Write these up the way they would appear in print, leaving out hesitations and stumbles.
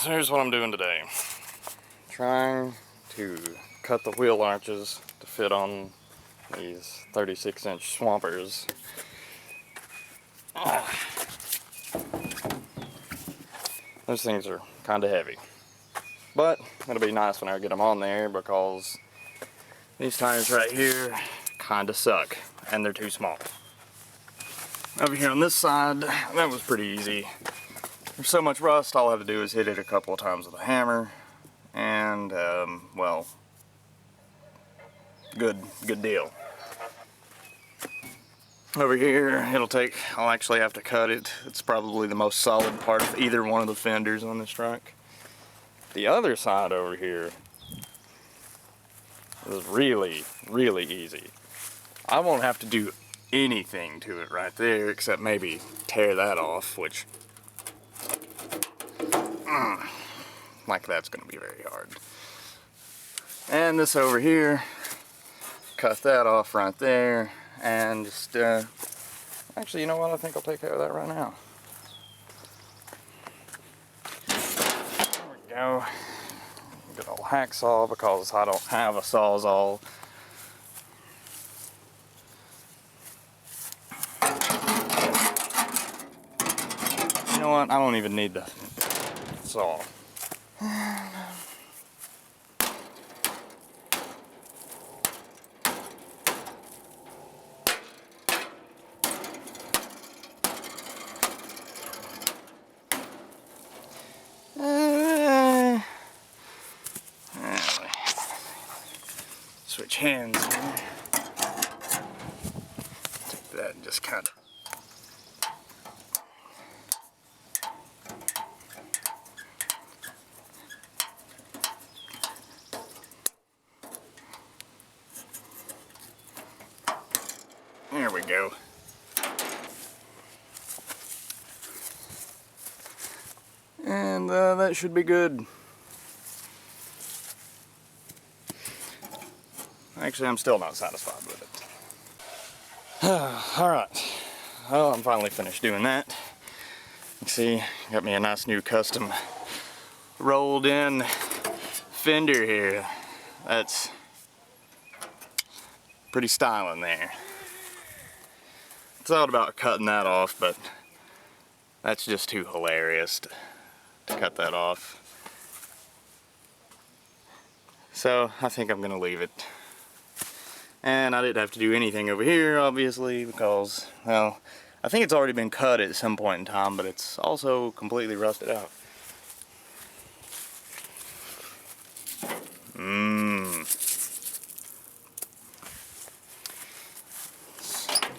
So here's what I'm doing today. Trying to cut the wheel arches to fit on these 36-inch swampers. Those things are kind of heavy. But it'll be nice when I get them on there because these tires right here kind of suck and they're too small. Over here on this side, that was pretty easy. There's so much rust, all I have to do is hit it a couple of times with a hammer, and well, good deal. Over here, I'll actually have to cut it. It's probably the most solid part of either one of the fenders on this truck. The other side over here is really easy. I won't have to do anything to it right there except maybe tear that off, which like that's gonna be very hard. And this over here, cut that off right there, and just actually, you know what, I think I'll take care of that right now. There we go. Good old hacksaw, because I don't have a sawzall. You know what, I don't even need the saw. Switch hands here. Take that and just kind of. There we go. And that should be good. Actually, I'm still not satisfied with it. Alright. Well, I'm finally finished doing that. You see, got me a nice new custom rolled in fender here. That's pretty styling there. Thought about cutting that off, but that's just too hilarious to cut that off. So I think I'm gonna leave it. And I didn't have to do anything over here, obviously, because, well, I think it's already been cut at some point in time, but it's also completely rusted out. Give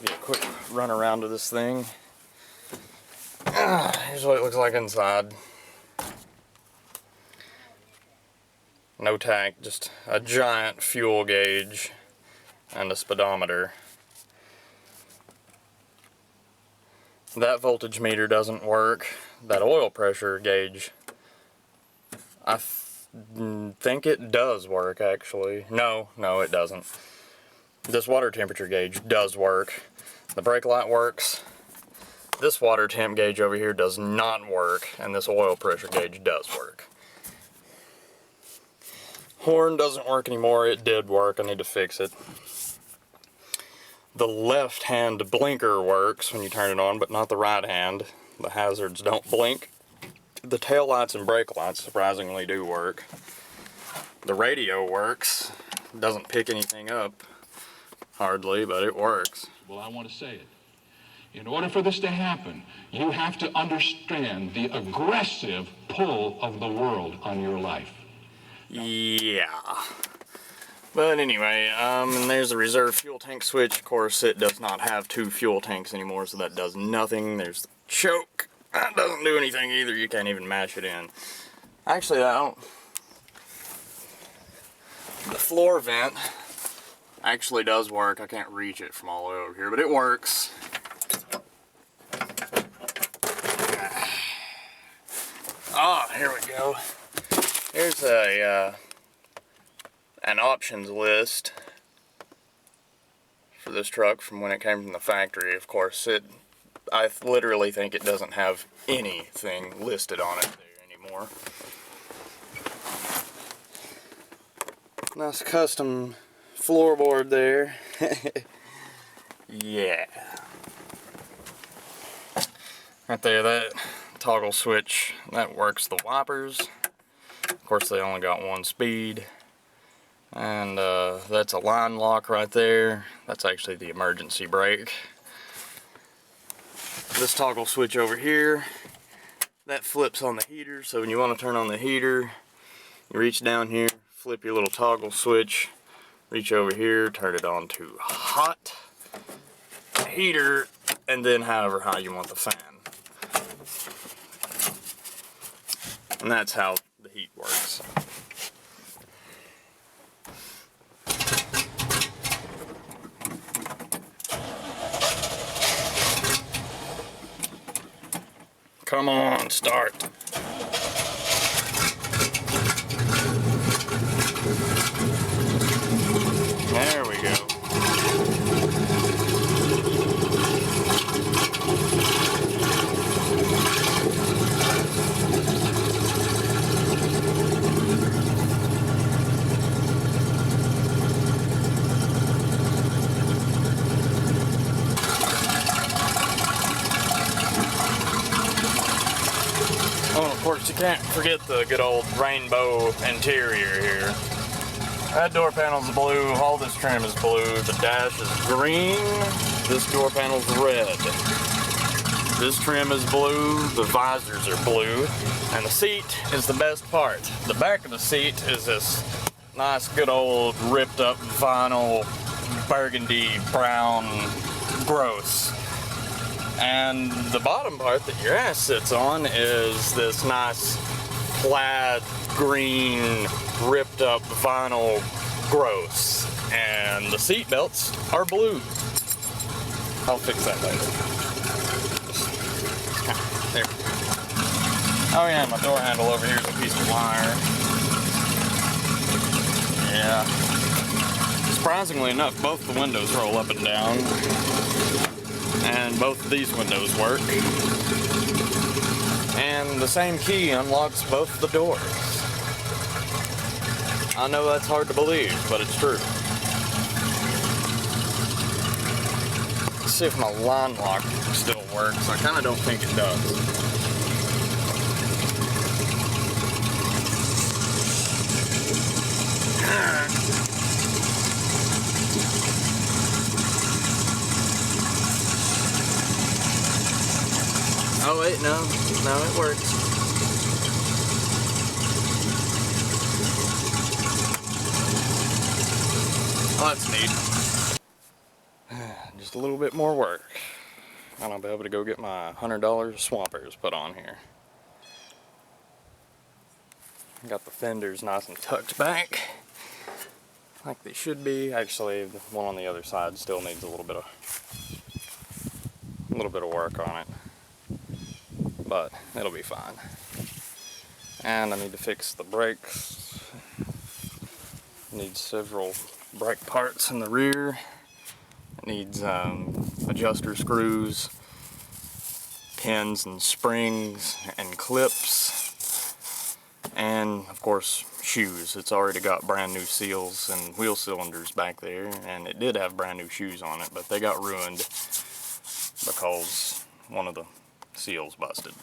you a quick run around of this thing. Here's what it looks like inside. No tank, just a giant fuel gauge and a speedometer. That voltage meter doesn't work. That oil pressure gauge, I think it does work actually. No, it doesn't. This water temperature gauge does work. The brake light works. This water temp gauge over here does not work, and this oil pressure gauge does work. Horn doesn't work anymore. It did work. I need to fix it. The left hand blinker works when you turn it on, but not the right hand. The hazards don't blink. The tail lights and brake lights surprisingly do work. The radio works. It doesn't pick anything up hardly, but it works. Well, I want to say it. In order for this to happen, you have to understand the aggressive pull of the world on your life. Yeah. But anyway, and there's a reserve fuel tank switch. Of course, it does not have two fuel tanks anymore, so that does nothing. There's the choke. That doesn't do anything either. You can't even mash it in. Actually, I don't. The floor vent actually does work. I can't reach it from all the way over here, but it works. Ah, here we go. Here's an options list for this truck from when it came from the factory. Of course, I literally think it doesn't have anything listed on it there anymore. more. Nice custom floorboard there. Yeah. Right there, that toggle switch, that works the wipers. Of course, they only got one speed. And that's a line lock right there. That's actually the emergency brake. This toggle switch over here, that flips on the heater. So when you want to turn on the heater, you reach down here, flip your little toggle switch, reach over here, turn it on to hot heater, and then however high you want the fan. And that's how the heat works. Come on, start. There we go. Oh, of course, you can't forget the good old rainbow interior here. That door panel's blue, all this trim is blue, the dash is green, this door panel's red. This trim is blue, the visors are blue, and the seat is the best part. The back of the seat is this nice good old ripped up vinyl burgundy brown gross. And the bottom part that your ass sits on is this nice plaid green ripped up vinyl gross. And the seat belts are blue. I'll fix that later. There. Oh yeah, my door handle over here is a piece of wire. Yeah. Surprisingly enough, both the windows roll up and down. And both of these windows work. And the same key unlocks both the doors. I know that's hard to believe, but it's true. Let's see if my line lock still works. I kind of don't think it does. Oh wait, no, it works. Oh, that's neat. Just a little bit more work, and I'll be able to go get my $100 swampers put on here. Got the fenders nice and tucked back, like they should be. Actually, the one on the other side still needs a little bit of work on it. But it'll be fine. And I need to fix the brakes. Needs several brake parts in the rear. It needs adjuster screws, pins and springs and clips, and of course shoes. It's already got brand new seals and wheel cylinders back there, and it did have brand new shoes on it, but they got ruined because one of the seals busted.